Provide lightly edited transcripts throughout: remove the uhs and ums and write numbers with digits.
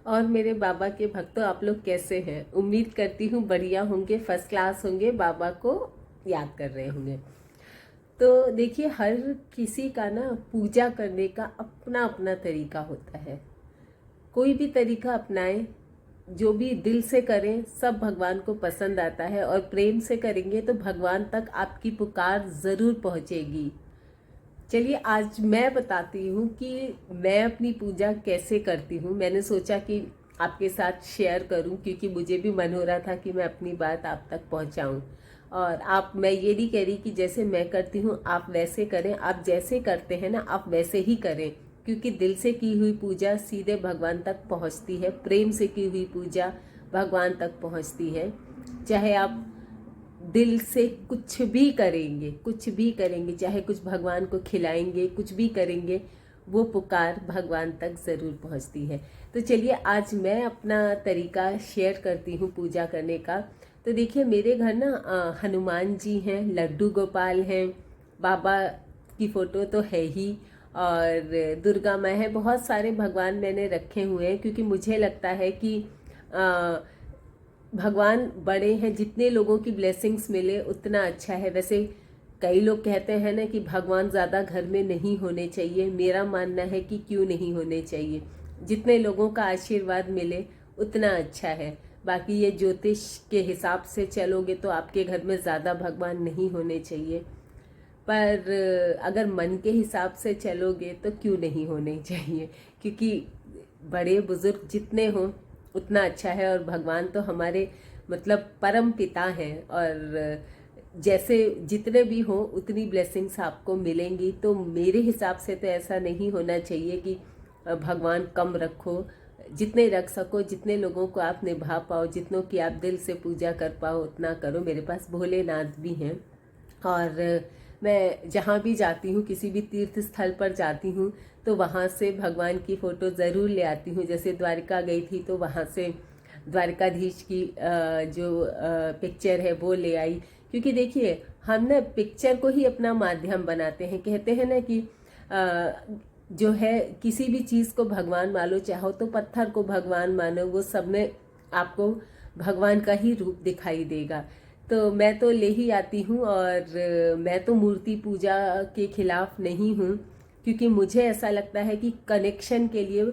और मेरे बाबा के भक्तों, आप लोग कैसे हैं? उम्मीद करती हूँ बढ़िया होंगे, फर्स्ट क्लास होंगे, बाबा को याद कर रहे होंगे। तो देखिए, हर किसी का ना पूजा करने का अपना अपना तरीका होता है। कोई भी तरीका अपनाएं, जो भी दिल से करें सब भगवान को पसंद आता है, और प्रेम से करेंगे तो भगवान तक आपकी पुकार ज़रूर पहुँचेगी। चलिए, आज मैं बताती हूँ कि मैं अपनी पूजा कैसे करती हूँ। मैंने सोचा कि आपके साथ शेयर करूँ, क्योंकि मुझे भी मन हो रहा था कि मैं अपनी बात आप तक पहुँचाऊँ। और मैं ये नहीं कह रही कि जैसे मैं करती हूँ आप वैसे करें, आप जैसे करते हैं ना आप वैसे ही करें, क्योंकि दिल से की हुई पूजा सीधे भगवान तक पहुँचती है। प्रेम से की हुई पूजा भगवान तक पहुँचती है। चाहे आप दिल से कुछ भी करेंगे, कुछ भी करेंगे, चाहे कुछ भगवान को खिलाएंगे, कुछ भी करेंगे, वो पुकार भगवान तक ज़रूर पहुंचती है। तो चलिए, आज मैं अपना तरीका शेयर करती हूँ पूजा करने का। तो देखिए, मेरे घर ना हनुमान जी हैं, लड्डू गोपाल हैं, बाबा की फ़ोटो तो है ही, और दुर्गा माँ है। बहुत सारे भगवान मैंने रखे हुए हैं, क्योंकि मुझे लगता है कि भगवान बड़े हैं, जितने लोगों की ब्लेसिंग्स मिले उतना अच्छा है। वैसे कई लोग कहते हैं ना कि भगवान ज़्यादा घर में नहीं होने चाहिए। मेरा मानना है कि क्यों नहीं होने चाहिए, जितने लोगों का आशीर्वाद मिले उतना अच्छा है। बाकी ये ज्योतिष के हिसाब से चलोगे तो आपके घर में ज़्यादा भगवान नहीं होने चाहिए, पर अगर मन के हिसाब से चलोगे तो क्यों नहीं होने चाहिए, क्योंकि बड़े बुजुर्ग जितने हों उतना अच्छा है। और भगवान तो हमारे मतलब परम पिता हैं, और जैसे जितने भी हों उतनी ब्लेसिंग्स आपको मिलेंगी। तो मेरे हिसाब से तो ऐसा नहीं होना चाहिए कि भगवान कम रखो। जितने रख सको, जितने लोगों को आप निभा पाओ, जितनों की आप दिल से पूजा कर पाओ उतना करो। मेरे पास भोलेनाथ भी हैं, और मैं जहाँ भी जाती हूँ, किसी भी तीर्थ स्थल पर जाती हूँ, तो वहाँ से भगवान की फ़ोटो ज़रूर ले आती हूँ। जैसे द्वारिका गई थी तो वहाँ से द्वारिकाधीश की जो पिक्चर है वो ले आई। क्योंकि देखिए, हम ना पिक्चर को ही अपना माध्यम बनाते हैं। कहते हैं ना कि जो है, किसी भी चीज़ को भगवान मानो, चाहो तो पत्थर को भगवान मानो, वो सब में आपको भगवान का ही रूप दिखाई देगा। तो मैं तो ले ही आती हूँ, और मैं तो मूर्ति पूजा के खिलाफ नहीं हूँ, क्योंकि मुझे ऐसा लगता है कि कनेक्शन के लिए,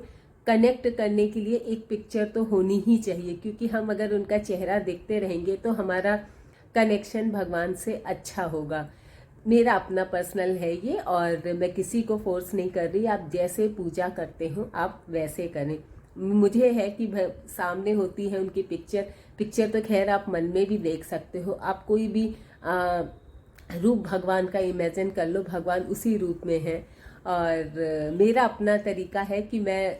कनेक्ट करने के लिए एक पिक्चर तो होनी ही चाहिए। क्योंकि हम अगर उनका चेहरा देखते रहेंगे तो हमारा कनेक्शन भगवान से अच्छा होगा। मेरा अपना पर्सनल है ये, और मैं किसी को फोर्स नहीं कर रही। आप जैसे पूजा करते हो आप वैसे करें। मुझे है कि सामने होती है उनकी पिक्चर। पिक्चर तो खैर आप मन में भी देख सकते हो। आप कोई भी रूप भगवान का इमेजिन कर लो, भगवान उसी रूप में है। और मेरा अपना तरीका है कि मैं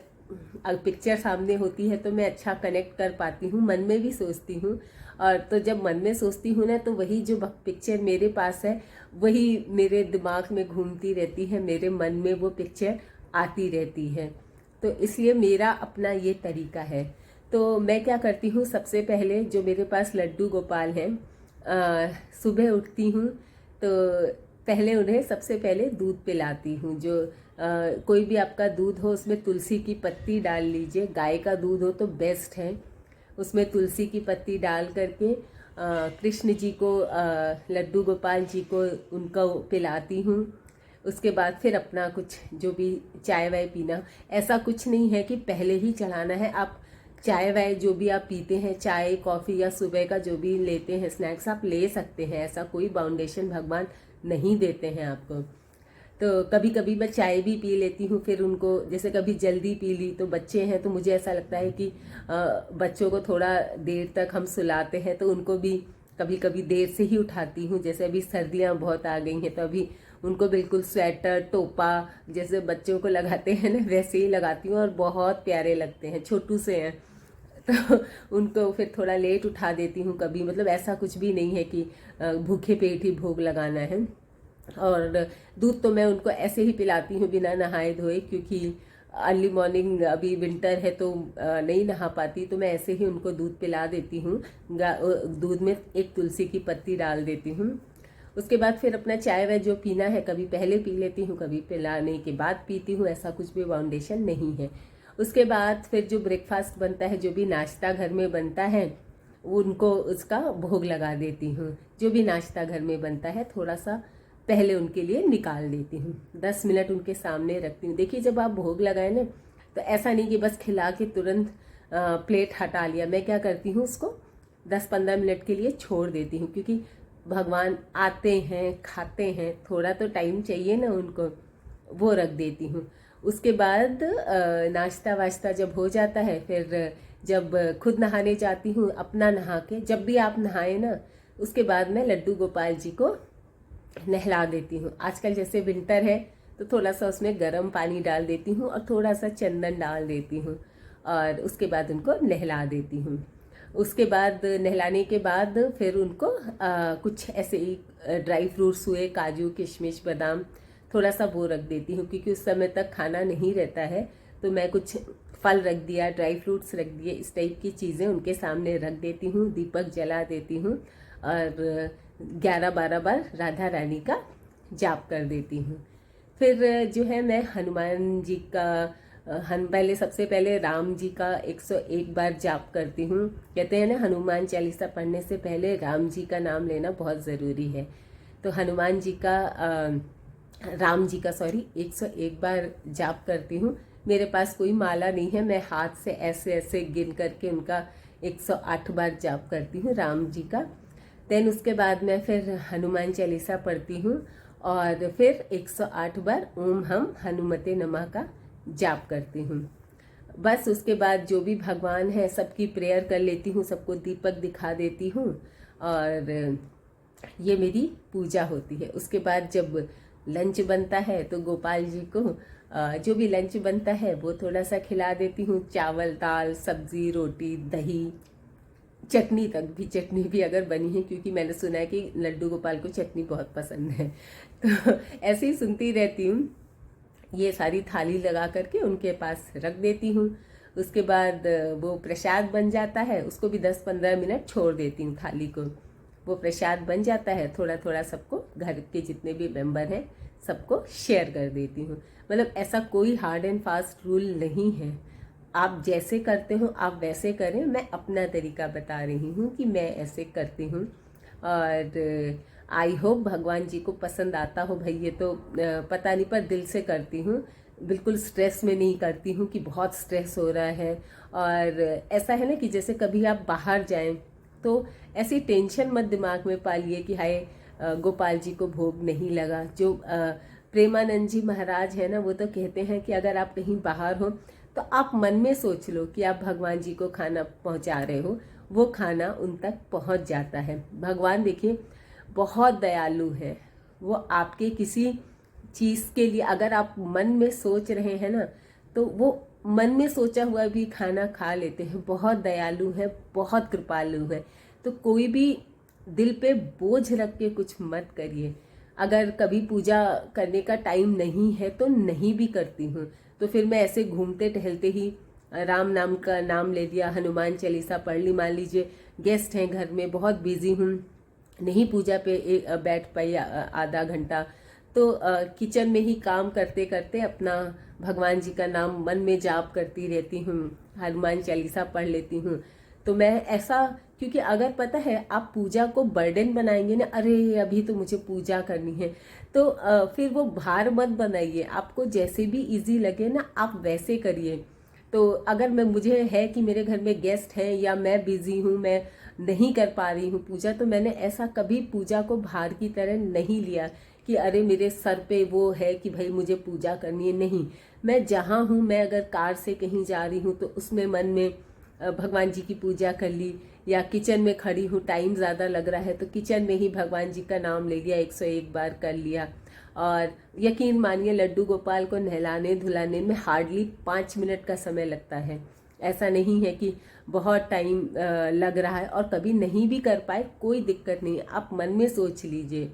पिक्चर सामने होती है तो मैं अच्छा कनेक्ट कर पाती हूँ, मन में भी सोचती हूँ। और तो जब मन में सोचती हूँ ना, तो वही जो पिक्चर मेरे पास है वही मेरे दिमाग में घूमती रहती है, मेरे मन में वो पिक्चर आती रहती है। तो इसलिए मेरा अपना ये तरीका है। तो मैं क्या करती हूँ, सबसे पहले जो मेरे पास लड्डू गोपाल हैं, सुबह उठती हूँ तो पहले उन्हें सबसे पहले दूध पिलाती हूँ। जो कोई भी आपका दूध हो उसमें तुलसी की पत्ती डाल लीजिए। गाय का दूध हो तो बेस्ट है। उसमें तुलसी की पत्ती डाल करके कृष्ण जी को, लड्डू गोपाल जी को उनको पिलाती हूँ। उसके बाद फिर अपना कुछ जो भी चाय वाय पीना। ऐसा कुछ नहीं है कि पहले ही चढ़ाना है। आप चाय वाय जो भी आप पीते हैं, चाय कॉफ़ी या सुबह का जो भी लेते हैं स्नैक्स, आप ले सकते हैं। ऐसा कोई बाउंडेशन भगवान नहीं देते हैं आपको। तो कभी कभी मैं चाय भी पी लेती हूँ। फिर उनको जैसे कभी जल्दी पी ली, तो बच्चे हैं तो मुझे ऐसा लगता है कि बच्चों को थोड़ा देर तक हम सुलाते हैं, तो उनको भी कभी कभी देर से ही उठाती हूँ। जैसे अभी सर्दियाँ बहुत आ गई हैं, तो अभी उनको बिल्कुल स्वेटर टोपा जैसे बच्चों को लगाते हैं ना, वैसे ही लगाती हूँ, और बहुत प्यारे लगते हैं, छोटू से हैं। तो उनको फिर थोड़ा लेट उठा देती हूँ कभी। मतलब ऐसा कुछ भी नहीं है कि भूखे पेट ही भोग लगाना है। और दूध तो मैं उनको ऐसे ही पिलाती हूँ बिना नहाए धोए, क्योंकि अर्ली मॉर्निंग अभी विंटर है तो नहीं नहा पाती, तो मैं ऐसे ही उनको दूध पिला देती हूँ। दूध में एक तुलसी की पत्ती डाल देती हूँ। उसके बाद फिर अपना चाय वाय जो पीना है, कभी पहले पी लेती हूँ, कभी पिलाने के बाद पीती हूँ। ऐसा कुछ भी बाउंडेशन नहीं है। उसके बाद फिर जो ब्रेकफास्ट बनता है, जो भी नाश्ता घर में बनता है, उनको उसका भोग लगा देती हूँ। जो भी नाश्ता घर में बनता है थोड़ा सा पहले उनके लिए निकाल देती हूँ, 10 मिनट उनके सामने रखती हूँ। देखिए जब आप भोग लगाए ना, तो ऐसा नहीं कि बस खिला के तुरंत प्लेट हटा लिया। मैं क्या करती हूँ, उसको 10-15 मिनट के लिए छोड़ देती हूँ, क्योंकि भगवान आते हैं, खाते हैं, थोड़ा तो टाइम चाहिए ना उनको, वो रख देती हूँ। उसके बाद नाश्ता वाश्ता जब हो जाता है, फिर जब खुद नहाने जाती हूँ, अपना नहा के, जब भी आप नहाए ना, उसके बाद मैं लड्डू गोपाल जी को नहला देती हूँ। आजकल जैसे विंटर है तो थोड़ा सा उसमें गर्म पानी डाल देती हूँ और थोड़ा सा चंदन डाल देती हूँ, और उसके बाद उनको नहला देती हूँ। उसके बाद नहलाने के बाद फिर उनको कुछ ऐसे ही ड्राई फ्रूट्स हुए, काजू किशमिश बादाम, थोड़ा सा वो रख देती हूँ, क्योंकि उस समय तक खाना नहीं रहता है। तो मैं कुछ फल रख दिया, ड्राई फ्रूट्स रख दिए, इस टाइप की चीज़ें उनके सामने रख देती हूँ। दीपक जला देती हूँ और 11-12 बार राधा रानी का जाप कर देती हूँ। फिर जो है मैं हनुमान जी का पहले सबसे पहले राम जी का 101 बार जाप करती हूँ। कहते हैं ना, हनुमान चालीसा पढ़ने से पहले राम जी का नाम लेना बहुत ज़रूरी है। तो हनुमान जी का राम जी का 101 बार जाप करती हूँ। मेरे पास कोई माला नहीं है, मैं हाथ से ऐसे ऐसे गिन करके उनका 108 बार जाप करती हूँ राम जी का। देन उसके बाद मैं फिर हनुमान चालीसा पढ़ती हूँ और फिर 108 बार ओम हम हनुमते नमः का जाप करती हूँ। बस उसके बाद जो भी भगवान है सबकी प्रेयर कर लेती हूँ, सबको दीपक दिखा देती हूँ और ये मेरी पूजा होती है। उसके बाद जब लंच बनता है तो गोपाल जी को जो भी लंच बनता है वो थोड़ा सा खिला देती हूँ। चावल, दाल, सब्जी, रोटी, दही, चटनी तक भी, चटनी भी अगर बनी है, क्योंकि मैंने सुना है कि लड्डू गोपाल को चटनी बहुत पसंद है। तो ऐसे ही सुनती रहती हूँ। ये सारी थाली लगा करके उनके पास रख देती हूँ। उसके बाद वो प्रसाद बन जाता है, उसको भी 10-15 मिनट छोड़ देती हूँ थाली को। वो प्रसाद बन जाता है, थोड़ा थोड़ा सबको, घर के जितने भी मेंबर हैं सबको शेयर कर देती हूँ। मतलब ऐसा कोई हार्ड एंड फास्ट रूल नहीं है, आप जैसे करते हो आप वैसे करें। मैं अपना तरीका बता रही हूँ कि मैं ऐसे करती हूँ और आई होप भगवान जी को पसंद आता हो। भाई ये तो पता नहीं, पर दिल से करती हूँ, बिल्कुल स्ट्रेस में नहीं करती हूँ कि बहुत स्ट्रेस हो रहा है। और ऐसा है ना कि जैसे कभी आप बाहर जाएं तो ऐसी टेंशन मत दिमाग में पालिए कि हाय गोपाल जी को भोग नहीं लगा। जो प्रेमानंद जी महाराज है ना, वो तो कहते हैं कि अगर आप कहीं बाहर हो तो आप मन में सोच लो कि आप भगवान जी को खाना पहुंचा रहे हो, वो खाना उन तक पहुंच जाता है। भगवान देखिए बहुत दयालु है, वो आपके किसी चीज़ के लिए अगर आप मन में सोच रहे हैं ना, तो वो मन में सोचा हुआ भी खाना खा लेते हैं। बहुत दयालु है, बहुत कृपालु है। तो कोई भी दिल पे बोझ रख के कुछ मत करिए। अगर कभी पूजा करने का टाइम नहीं है तो नहीं भी करती हूँ, तो फिर मैं ऐसे घूमते टहलते ही राम नाम का नाम ले लिया, हनुमान चालीसा पढ़ ली। मान लीजिए गेस्ट हैं घर में, बहुत बिजी हूँ, नहीं पूजा पे बैठ पाई आधा घंटा, तो किचन में ही काम करते करते अपना भगवान जी का नाम मन में जाप करती रहती हूँ, हनुमान चालीसा पढ़ लेती हूँ। तो मैं ऐसा, क्योंकि अगर पता है आप पूजा को बर्डन बनाएंगे ना, अरे अभी तो मुझे पूजा करनी है, तो फिर वो भार मत बनाइए। आपको जैसे भी इजी लगे ना आप वैसे करिए। तो अगर मुझे है कि मेरे घर में गेस्ट हैं या मैं बिजी हूँ, मैं नहीं कर पा रही हूँ पूजा, तो मैंने ऐसा कभी पूजा को भार की तरह नहीं लिया कि अरे मेरे सर पे वो है कि भाई मुझे पूजा करनी है। नहीं, मैं जहाँ हूँ, मैं अगर कार से कहीं जा रही हूँ तो उसमें मन में भगवान जी की पूजा कर ली, या किचन में खड़ी हूँ, टाइम ज़्यादा लग रहा है तो किचन में ही भगवान जी का नाम ले लिया, 101 बार कर लिया। और यकीन मानिए लड्डू गोपाल को नहलाने धुलाने में हार्डली 5 मिनट का समय लगता है। ऐसा नहीं है कि बहुत टाइम लग रहा है। और कभी नहीं भी कर पाए कोई दिक्कत नहीं, आप मन में सोच लीजिए,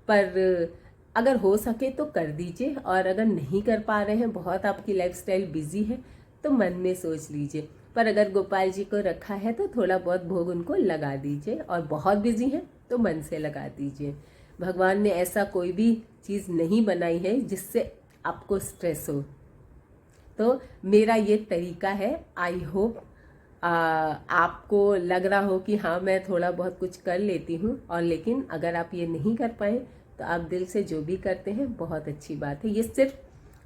पर अगर हो सके तो कर दीजिए। और अगर नहीं कर पा रहे हैं, बहुत आपकी लाइफस्टाइल बिजी है, तो मन में सोच लीजिए। पर अगर गोपाल जी को रखा है तो थोड़ा बहुत भोग उनको लगा दीजिए, और बहुत बिजी है तो मन से लगा दीजिए। भगवान ने ऐसा कोई भी चीज़ नहीं बनाई है जिससे आपको स्ट्रेस हो। तो मेरा ये तरीका है। आई होप आपको लग रहा हो कि हाँ मैं थोड़ा बहुत कुछ कर लेती हूँ, और लेकिन अगर आप ये नहीं कर पाए तो आप दिल से जो भी करते हैं बहुत अच्छी बात है। ये सिर्फ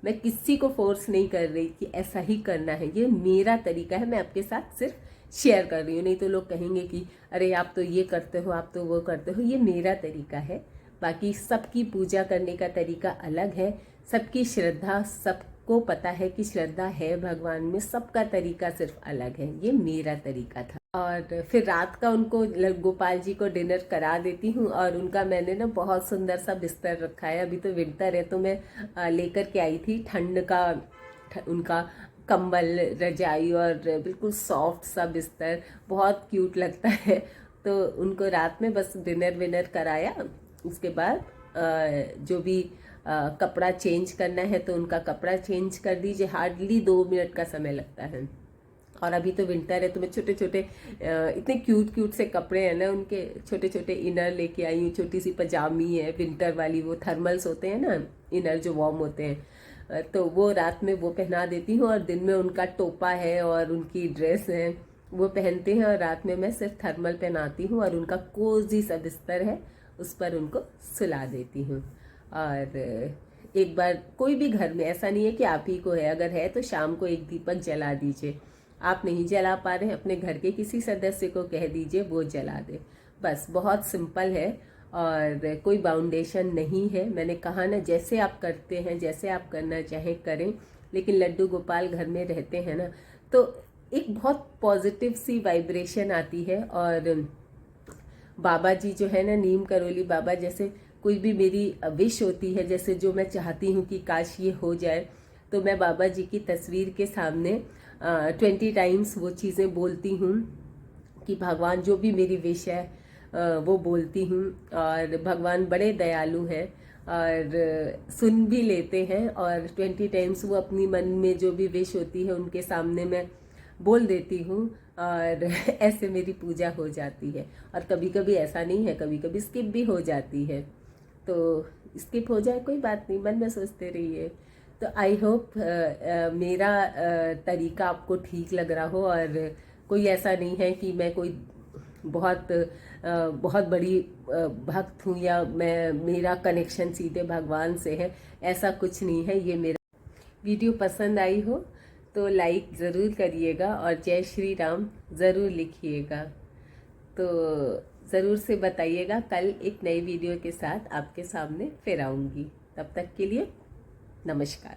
मैं किसी को फोर्स नहीं कर रही कि ऐसा ही करना है, ये मेरा तरीका है, मैं आपके साथ सिर्फ शेयर कर रही हूँ। नहीं तो लोग कहेंगे कि अरे आप तो ये करते हो, आप तो वो करते हो। ये मेरा तरीका है। बाकी सबकी पूजा करने का तरीका अलग है, सबकी श्रद्धा, सबको पता है कि श्रद्धा है भगवान में, सबका तरीका सिर्फ अलग है। ये मेरा तरीका था। और फिर रात का उनको गोपाल जी को डिनर करा देती हूँ, और उनका मैंने ना बहुत सुंदर सा बिस्तर रखा है। अभी तो विंटर है तो मैं लेकर के आई थी ठंड का उनका कंबल, रजाई और बिल्कुल सॉफ्ट सा बिस्तर, बहुत क्यूट लगता है। तो उनको रात में बस डिनर विनर कराया। उसके बाद जो भी कपड़ा चेंज करना है तो उनका कपड़ा चेंज कर दीजिए। हार्डली 2 मिनट का समय लगता है। और अभी तो विंटर है तो मैं छोटे छोटे इतने क्यूट क्यूट से कपड़े हैं ना, उनके छोटे छोटे इनर लेके आई हूँ। छोटी सी पजामी है विंटर वाली, वो थर्मल्स होते हैं ना इनर जो वार्म होते हैं, तो वो रात में वो पहना देती हूँ। और दिन में उनका टोपा है और उनकी ड्रेस है वो पहनते हैं, और रात में मैं सिर्फ थर्मल पहनाती हूँ और उनका कोजी सा बिस्तर है उस पर उनको सुला देती हूँ। और एक बार कोई भी घर में, ऐसा नहीं है कि आप ही को है, अगर है तो शाम को एक दीपक जला दीजिए। आप नहीं जला पा रहे हैं, अपने घर के किसी सदस्य को कह दीजिए वो जला दे। बस बहुत सिंपल है और कोई बाउंडेशन नहीं है। मैंने कहा ना, जैसे आप करते हैं, जैसे आप करना चाहें करें, लेकिन लड्डू गोपाल घर में रहते हैं ना तो एक बहुत पॉजिटिव सी वाइब्रेशन आती है। और बाबा जी जो है ना, नीम करोली बाबा, जैसे कोई भी मेरी विश होती है, जैसे जो मैं चाहती हूँ कि काश ये हो जाए, तो मैं बाबा जी की तस्वीर के सामने 20 टाइम्स वो चीज़ें बोलती हूँ कि भगवान जो भी मेरी विश है वो बोलती हूँ। और भगवान बड़े दयालु हैं और सुन भी लेते हैं। और 20 टाइम्स वो अपनी मन में जो भी विश होती है उनके सामने मैं बोल देती हूँ, और ऐसे मेरी पूजा हो जाती है। और कभी कभी ऐसा नहीं है, कभी कभी स्किप भी हो जाती है, तो स्किप हो जाए कोई बात नहीं, मन में सोचते रहिए। तो आई होप मेरा तरीका आपको ठीक लग रहा हो। और कोई ऐसा नहीं है कि मैं कोई बहुत बड़ी भक्त हूँ या मेरा कनेक्शन सीधे भगवान से है, ऐसा कुछ नहीं है। ये मेरा वीडियो पसंद आई हो तो लाइक ज़रूर करिएगा और जय श्री राम ज़रूर लिखिएगा। तो ज़रूर से बताइएगा, कल एक नई वीडियो के साथ आपके सामने फिर आऊँगी। तब तक के लिए नमस्कार।